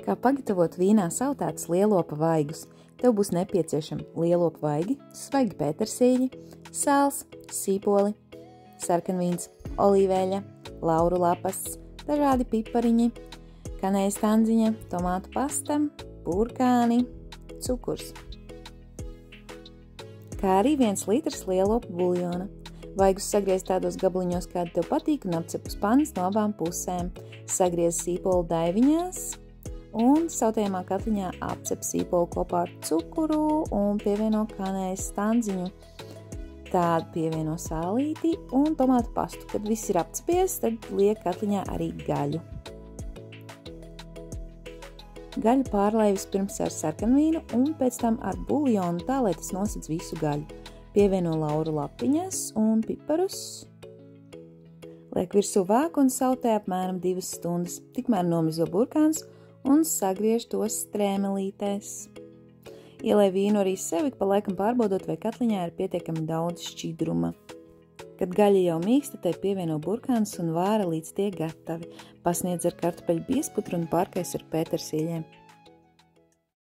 Kā pagatavot vīnā sautētus lielopa vaigus? Tev būs nepieciešami lielopa vaigi, svaigi petersīļi, sāls, sīpoli, sarkanvīns, olīveļa, lauru lapas, dažādi pipariņi, kanēļas tandziņa, tomātu pasta, burkāni, cukurs. Kā arī 1 litrs lielopa buļļona. Vaigus sagriez tādos gabaliņos, kādi tev patīk, un apcep uz pannas no abām pusēm. Sagriez sīpolu daiviņās un sautējumā katliņā apcep sīpolu kopā ar cukuru un pievieno kanēļas tandziņu. Tādu pievieno sālīti un tomātu pastu. Kad viss ir apcepies, tad liek katliņā arī gaļu. Gaļu pārlej vispirms ar sarkanvīnu un pēc tam ar buļļonu tā, lai tas nosedz visu gaļu. Pievieno lauru lapiņas un piparus. Liek virsū vāku un sautē apmēram 2 stundas. Tikmēr nomizo burkāns un sagriež tos strēmelītēs. Ielej vīnu arī sev, ik pa laikam pārbaudot, vai katliņā ir pietiekami daudz šķidruma. Kad gaļa jau mīksta, tai pievieno burkānus un vāra līdz tie gatavi. Pasniedz ar kartupeļu biezputru un pārkais ar petersīļiem.